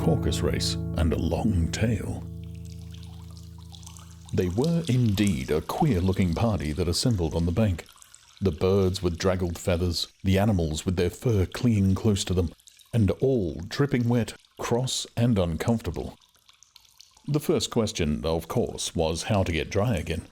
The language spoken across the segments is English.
caucus race and a long tail. They were indeed a queer-looking party that assembled on the bank. The birds with draggled feathers, the animals with their fur clinging close to them, and all dripping wet, cross and uncomfortable. The first question, of course, was how to get dry again.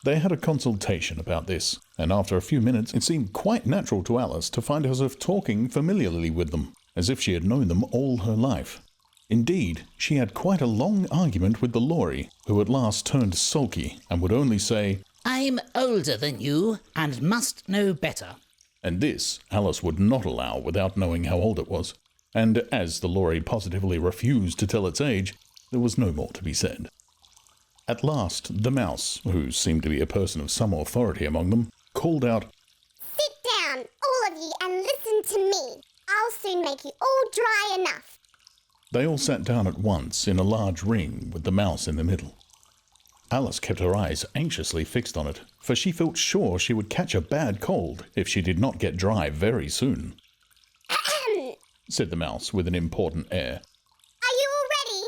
They had a consultation about this, and after a few minutes it seemed quite natural to Alice to find herself talking familiarly with them, as if she had known them all her life. Indeed, she had quite a long argument with the Lory, who at last turned sulky and would only say, "I'm older than you and must know better." And this Alice would not allow without knowing how old it was, and as the Lory positively refused to tell its age, there was no more to be said. At last, the mouse, who seemed to be a person of some authority among them, called out, "Sit down, all of you, and listen to me. I'll soon make you all dry enough." They all sat down at once in a large ring with the mouse in the middle. Alice kept her eyes anxiously fixed on it, for she felt sure she would catch a bad cold if she did not get dry very soon. Ahem. Said the mouse with an important air. Are you all ready?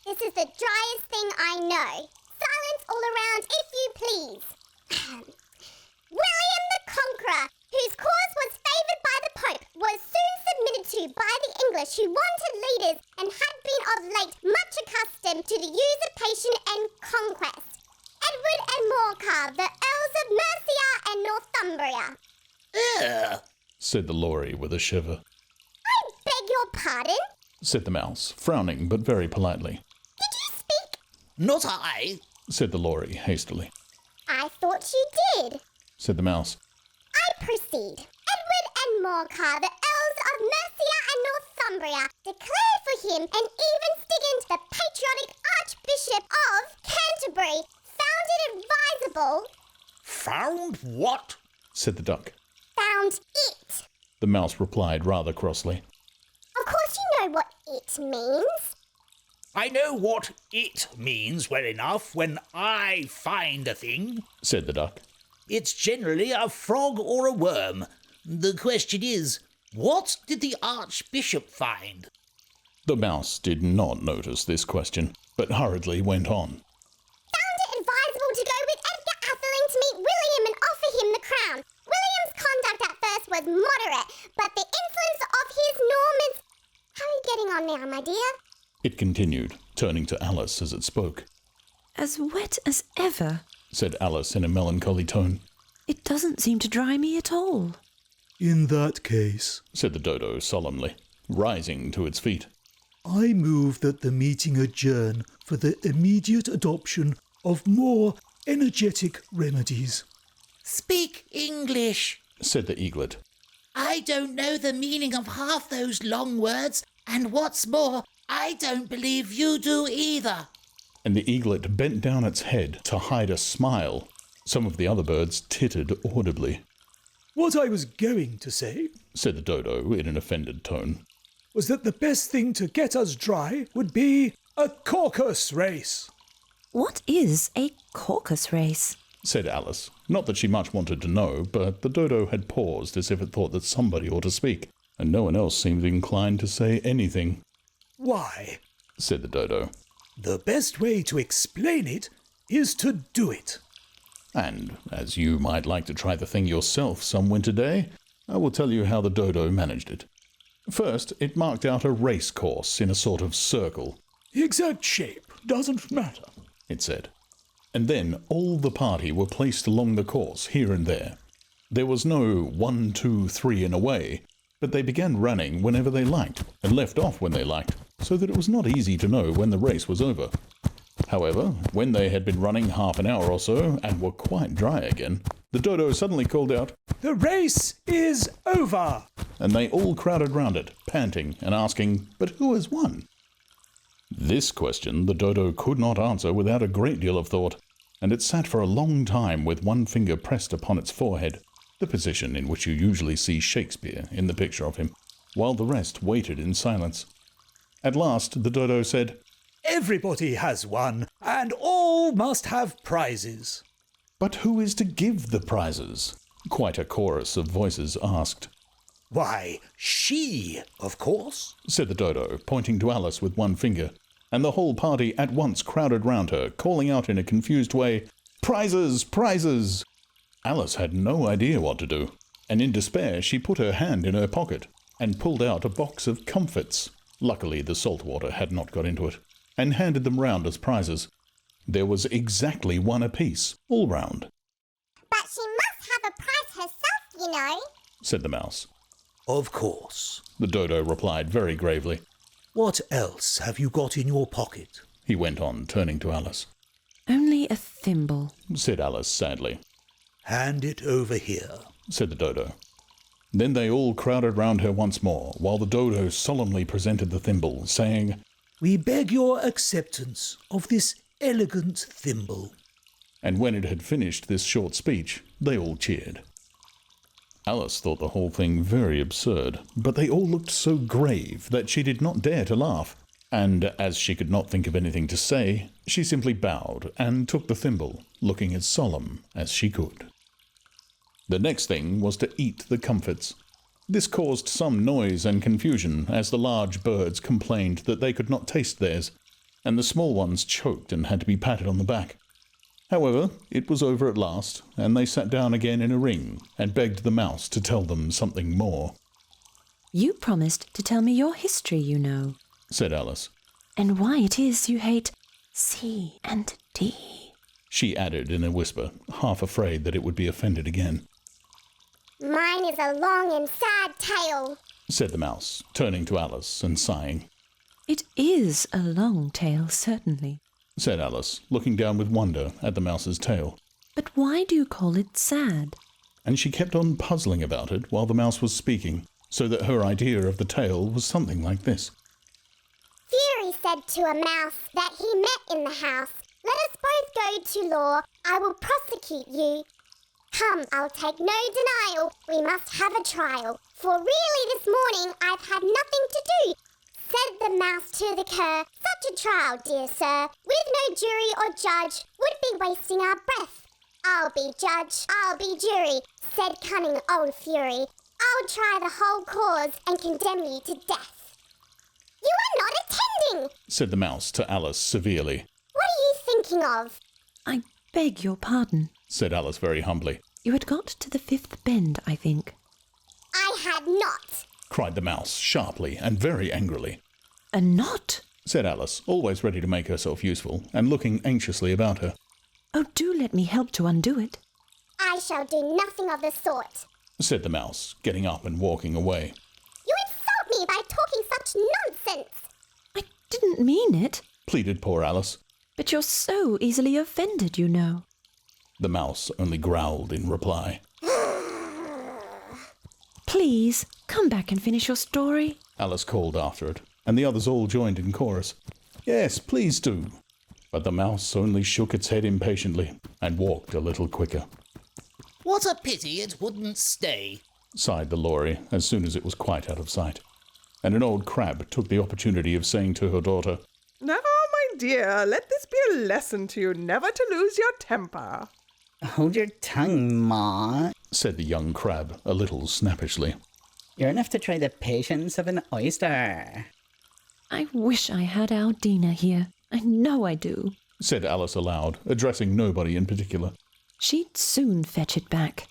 This is the driest thing I know. Silence all around, if you please. Ahem. William the Conqueror, whose cause was favoured by the Pope, was soon submitted to by the English, who wanted leaders and had been of late much accustomed to the usurpation and conquest. Edward and Morcar, the Earls of Mercia and Northumbria. Ugh. Said the Lory with a shiver. I beg your pardon? Said the mouse, frowning but very politely. Did you speak? Not I. Said the Lory hastily. I thought you did. Said the mouse. I proceed. Edward and Morcar, the Earls of Mercia and Northumbria, declared for him, and even Stigand, the patriotic Archbishop of Canterbury, found it advisable. Found what? Said the duck. Found it. The mouse replied rather crossly. Of course you know what it means. I know what it means well enough when I find a thing. Said the duck. It's generally a frog or a worm. The question is, what did the Archbishop find? The mouse did not notice this question, but hurriedly went on. Found it advisable to go with Edgar Atheling to meet William and offer him the crown. William's conduct at first was moderate, but the influence of his Normans... How are you getting on now, my dear? It continued, turning to Alice as it spoke. As wet as ever, Said Alice in a melancholy tone. it doesn't seem to dry me at all. In that case, Said the dodo solemnly, rising to its feet. I move that the meeting adjourn for the immediate adoption of more energetic remedies. Speak English. Said the eaglet. I don't know the meaning of half those long words, and what's more, I don't believe you do either. And the eaglet bent down its head to hide a smile. Some of the other birds tittered audibly. What I was going to say Said the dodo in an offended tone. was that the best thing to get us dry would be a caucus race. What is a caucus race? Said Alice. Not that she much wanted to know, but the dodo had paused as if it thought that somebody ought to speak, and no one else seemed inclined to say anything. Why, Said the dodo. the best way to explain it is to do it. And, as you might like to try the thing yourself some winter day, I will tell you how the dodo managed it. First, it marked out a race course in a sort of circle, The exact shape doesn't matter. it said. And then all the party were placed along the course here and there. There was no 1, 2, 3 and away, but they began running whenever they liked and left off when they liked, so that it was not easy to know when the race was over. However, when they had been running half an hour or so and were quite dry again, the dodo suddenly called out, The race is over. and they all crowded round it, panting and asking, "But who has won?" This question the dodo could not answer without a great deal of thought, and it sat for a long time with one finger pressed upon its forehead, the position in which you usually see Shakespeare in the picture of him, while the rest waited in silence. At last the dodo said, Everybody has one, and all must have prizes. "But who is to give the prizes?" quite a chorus of voices asked. Why, she, of course, said the dodo, pointing to Alice with one finger, and the whole party at once crowded round her, calling out in a confused way, "Prizes! Prizes!" Alice had no idea what to do, and in despair she put her hand in her pocket and pulled out a box of comfits. Luckily the salt water had not got into it, and handed them round as prizes. There was exactly one apiece, all round, But she must have a prize herself, you know. said the mouse. Of course. The dodo replied very gravely. What else have you got in your pocket? He went on, turning to Alice. Only a thimble. Said Alice sadly. Hand it over here. Said the dodo. Then they all crowded round her once more, while the dodo solemnly presented the thimble, saying, We beg your acceptance of this elegant thimble. and when it had finished this short speech, they all cheered. Alice thought the whole thing very absurd, but they all looked so grave that she did not dare to laugh, and as she could not think of anything to say, she simply bowed and took the thimble, looking as solemn as she could. The next thing was to eat the comfits. This caused some noise and confusion, as the large birds complained that they could not taste theirs, and the small ones choked and had to be patted on the back. However, it was over at last, and they sat down again in a ring and begged the mouse to tell them something more, You promised to tell me your history, you know, said Alice. and why it is you hate C and D. She added in a whisper, half afraid that it would be offended again, Mine is a long and sad tale. said the mouse, turning to Alice and sighing. It is a long tale, certainly. Said Alice, looking down with wonder at the mouse's tail, But why do you call it sad? and she kept on puzzling about it while the mouse was speaking, so that her idea of the tale was something like this. Fury said to a mouse that he met in the house, Let us both go to law. I will prosecute you. Come, I'll take no denial. We must have a trial. For really this morning I've had nothing to do. Said the mouse to the cur, Such a trial, dear sir, with no jury or judge, would be wasting our breath. I'll be judge, I'll be jury, said cunning old Fury. I'll try the whole cause and condemn you to death. You are not attending, Said the mouse to Alice severely. what are you thinking of? I beg your pardon. Said Alice very humbly. You had got to the fifth bend, I think. I had not. Cried the mouse sharply and very angrily. A knot? Said Alice, always ready to make herself useful, and looking anxiously about her. Oh, do let me help to undo it. I shall do nothing of the sort. Said the mouse, getting up and walking away. You insult me by talking such nonsense. I didn't mean it. Pleaded poor Alice. But you're so easily offended, you know. The mouse only growled in reply. Please, come back and finish your story. Alice called after it, and the others all joined in chorus. Yes, please do. But the mouse only shook its head impatiently and walked a little quicker. What a pity it wouldn't stay. Sighed the lory as soon as it was quite out of sight. And an old crab took the opportunity of saying to her daughter, Now, my dear, let this be a lesson to you never to lose your temper. Hold your tongue, Ma. said the young crab a little snappishly. You're enough to try the patience of an oyster. I wish I had our Dina here. I know I do. Said Alice aloud, addressing nobody in particular. She'd soon fetch it back.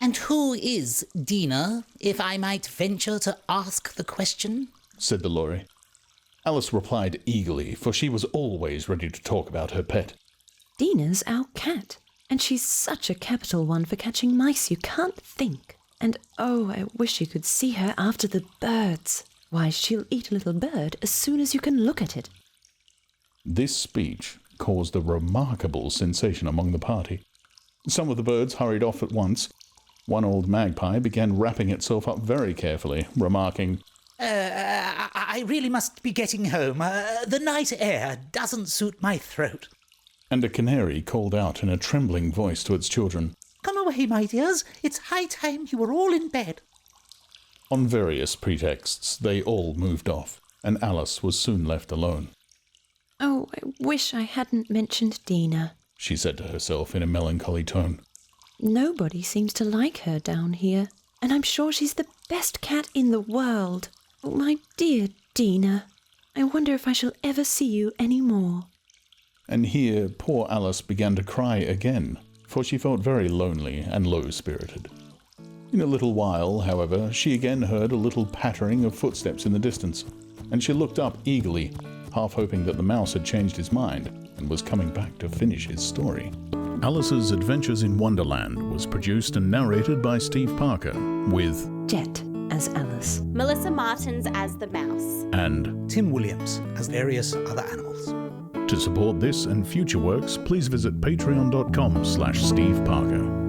And who is Dina, if I might venture to ask the question? Said the lory. Alice replied eagerly, for she was always ready to talk about her pet. Dina's our cat, and she's such a capital one for catching mice you can't think. And oh, I wish you could see her after the birds. Why, she'll eat a little bird as soon as you can look at it. This speech caused a remarkable sensation among the party. Some of the birds hurried off at once. One old magpie began wrapping itself up very carefully, remarking, I really must be getting home. The night air doesn't suit my throat. and a canary called out in a trembling voice to its children. Come away, my dears. It's high time you were all in bed. On various pretexts, they all moved off, and Alice was soon left alone. Oh, I wish I hadn't mentioned Dina. She said to herself in a melancholy tone. Nobody seems to like her down here. and I'm sure she's the best cat in the world. Oh, my dear Dina, I wonder if I shall ever see you any more. And here poor Alice began to cry again, for she felt very lonely and low-spirited. In a little while, however, she again heard a little pattering of footsteps in the distance, and she looked up eagerly, half hoping that the mouse had changed his mind and was coming back to finish his story. Alice's Adventures in Wonderland was produced and narrated by Steve Parker, with Jet as Alice. Melissa Martins as the mouse. and Tim Williams as various other animals. to support this and future works, please visit patreon.com/Steve Parker.